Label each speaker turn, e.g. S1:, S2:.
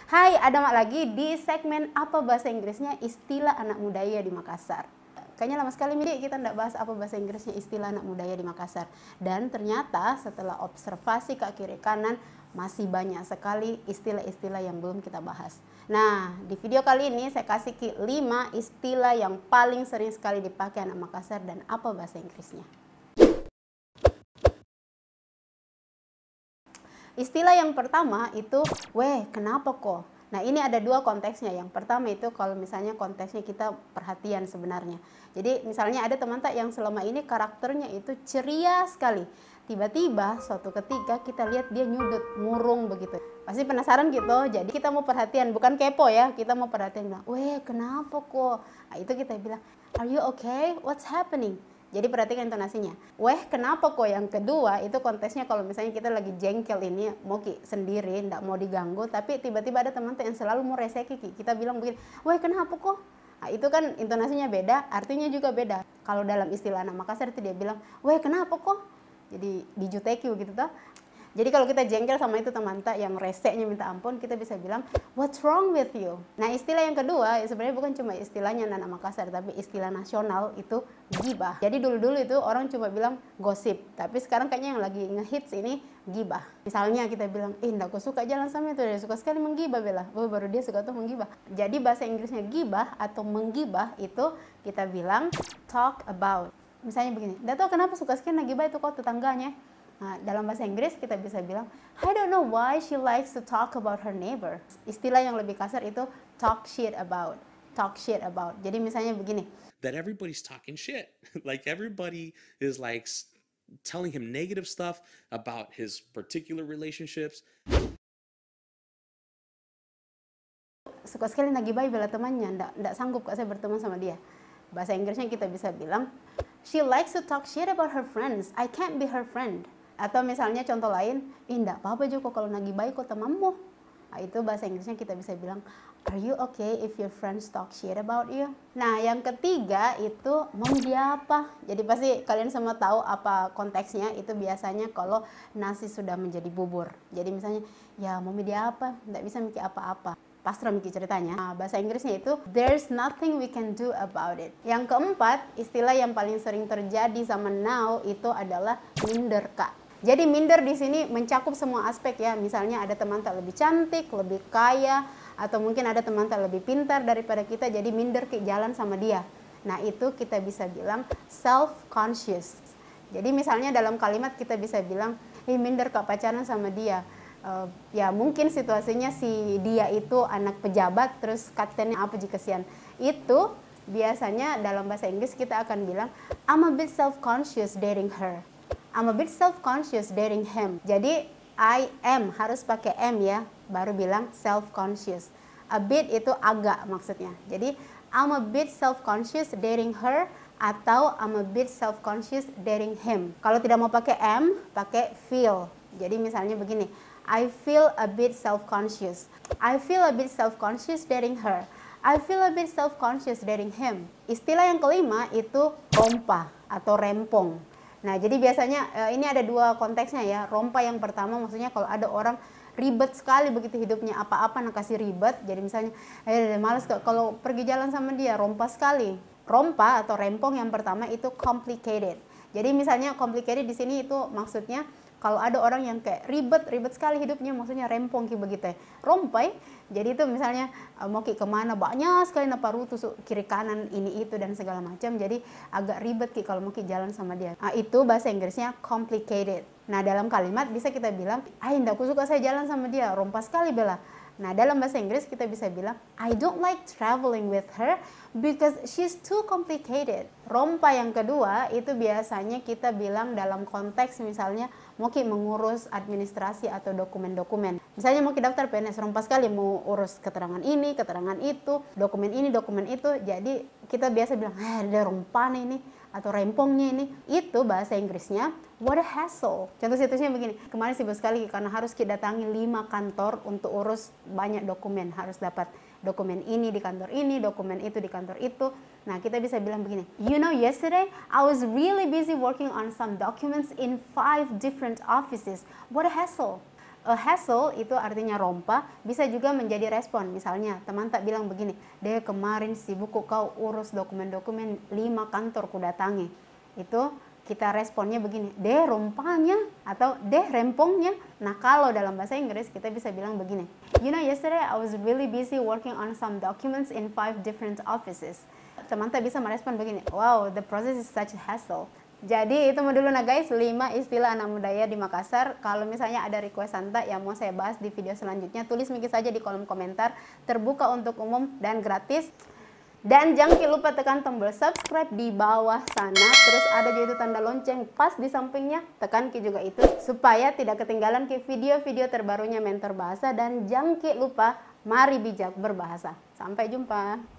S1: Hai, ada Mak lagi di segmen apa bahasa Inggrisnya istilah anak mudanya di Makassar. Kayaknya lama sekali Midi kita tidak bahas apa bahasa Inggrisnya istilah anak mudanya di Makassar. Dan ternyata setelah observasi ke kiri kanan masih banyak sekali istilah-istilah yang belum kita bahas. Nah, di video kali ini saya kasih 5 istilah yang paling sering sekali dipakai anak Makassar dan apa bahasa Inggrisnya. Istilah yang pertama itu, weh kenapa kok? Nah ini ada dua konteksnya. Yang pertama itu kalau misalnya konteksnya kita perhatian sebenarnya. Jadi misalnya ada teman tak yang selama ini karakternya itu ceria sekali. Tiba-tiba suatu ketika kita lihat dia nyudut, murung begitu. Pasti penasaran gitu, jadi kita mau perhatian, bukan kepo ya. Kita mau perhatian, bilang, weh kenapa kok? Nah itu kita bilang, are you okay? What's happening? Jadi perhatikan intonasinya. Weh kenapa kok? Yang kedua itu konteksnya kalau misalnya kita lagi jengkel ini, mau sendiri, ndak mau diganggu, tapi tiba-tiba ada teman yang selalu mau reseki, kita bilang begini, weh kenapa kok? Nah, itu kan intonasinya beda, artinya juga beda. Kalau dalam istilah anak Makassar itu dia bilang, weh kenapa kok? Jadi dijuteki begitu toh. Jadi kalau kita jengkel sama itu teman tak yang reseknya minta ampun, kita bisa bilang, what's wrong with you? Nah istilah yang kedua, sebenarnya bukan cuma istilahnya anak Makassar, tapi istilah nasional itu gibah. Jadi dulu-dulu itu orang cuma bilang gosip, tapi sekarang kayaknya yang lagi ngehits ini gibah. Misalnya kita bilang, enggak aku suka jalan sama itu, dia suka sekali menggibah Bella. Oh baru dia suka tuh menggibah. Jadi bahasa Inggrisnya gibah atau menggibah itu kita bilang talk about. Misalnya begini, enggak tahu kenapa suka sekali menggibah itu kok tetangganya. Nah, dalam bahasa Inggris kita bisa bilang, I don't know why she likes to talk about her neighbor. Istilah yang lebih kasar itu talk shit about. Talk shit about. Jadi misalnya begini.
S2: That everybody's talking shit. Like everybody is like telling him negative stuff about his particular relationships.
S1: Suka sekali nagibay bela temannya, ndak sanggup kok saya berteman sama dia. Bahasa Inggrisnya kita bisa bilang, she likes to talk shit about her friends. I can't be her friend. Atau misalnya contoh lain, enggak apa-apa juga kalau nagibay kok temanmu. Nah, itu bahasa Inggrisnya kita bisa bilang, are you okay if your friends talk shit about you? Nah, yang ketiga itu mau dia apa? Jadi pasti kalian semua tahu apa konteksnya. Itu biasanya kalau nasi sudah menjadi bubur. Jadi misalnya, ya mau dia apa? Nggak bisa mikir apa-apa. Pasrah mikir ceritanya. Nah, bahasa Inggrisnya itu there's nothing we can do about it. Yang keempat, istilah yang paling sering terjadi zaman now itu adalah minder kak. Jadi minder di sini mencakup semua aspek ya. Misalnya ada teman tak lebih cantik, lebih kaya, atau mungkin ada teman tak lebih pintar daripada kita, jadi minder ke jalan sama dia. Nah itu kita bisa bilang self-conscious. Jadi misalnya dalam kalimat kita bisa bilang, minder kak pacaran sama dia. Ya mungkin situasinya si dia itu anak pejabat, terus kaptennya apa jika kesian. Itu biasanya dalam bahasa Inggris kita akan bilang, I'm a bit self-conscious dating her. I'm a bit self-conscious dating him. Jadi I am harus pakai am ya, baru bilang self-conscious. A bit itu agak maksudnya. Jadi I'm a bit self-conscious dating her atau I'm a bit self-conscious dating him. Kalau tidak mau pakai am, pakai feel. Jadi misalnya begini, I feel a bit self-conscious. I feel a bit self-conscious dating her. I feel a bit self-conscious dating him. Istilah yang kelima itu rompa atau rempong. Nah, jadi biasanya ini ada dua konteksnya ya. Rompa yang pertama maksudnya kalau ada orang ribet sekali begitu hidupnya, apa-apa nak kasih ribet. Jadi misalnya, males kalau pergi jalan sama dia, rompa sekali. Rompa atau rempong yang pertama itu complicated. Jadi misalnya complicated di sini itu maksudnya kalau ada orang yang kayak ribet sekali hidupnya, maksudnya rempong kayak begitu ya. Rompai, jadi itu misalnya mau kemana banyak sekali naparu tusuk kiri kanan ini itu dan segala macam. Jadi agak ribet kalau mau jalan sama dia. Nah, itu bahasa Inggrisnya complicated. Nah dalam kalimat bisa kita bilang, enggak aku suka saya jalan sama dia, rompa sekali Bella. Nah dalam bahasa Inggris kita bisa bilang, I don't like traveling with her because she's too complicated. Rompa yang kedua itu biasanya kita bilang dalam konteks misalnya mau mengurus administrasi atau dokumen-dokumen. Misalnya mau daftar PNS, rompa sekali mau urus keterangan ini, keterangan itu, dokumen ini, dokumen itu. Jadi kita biasa bilang, ada rompanya ini atau rempongnya ini. Itu bahasa Inggrisnya what a hassle. Contoh situsnya begini, kemarin sibuk sekali karena harus kita datangi 5 kantor untuk urus banyak dokumen. Harus dapat dokumen ini di kantor ini, dokumen itu di kantor itu. Nah, kita bisa bilang begini, you know yesterday I was really busy working on some documents in 5 different offices. What a hassle. A hassle itu artinya rompa, bisa juga menjadi respon. Misalnya, teman tak bilang begini, "Deh, kemarin sibuk kok kau urus dokumen-dokumen 5 kantor ku datangi." Itu kita responnya begini, "Deh, rompanya," atau "Deh, rempongnya." Nah, kalau dalam bahasa Inggris kita bisa bilang begini, "You know, yesterday I was really busy working on some documents in 5 different offices." Teman tak bisa merespon begini, "Wow, the process is such a hassle." Jadi itu dulu nah guys, 5 istilah anak mudanya di Makassar. Kalau misalnya ada request Anta yang mau saya bahas di video selanjutnya, tulis Miki saja di kolom komentar. Terbuka untuk umum dan gratis. Dan jangan lupa tekan tombol subscribe di bawah sana. Terus ada juga itu tanda lonceng pas di sampingnya. Tekan juga itu supaya tidak ketinggalan ke video-video terbarunya Mentor Bahasa. Dan jangan lupa, mari bijak berbahasa. Sampai jumpa.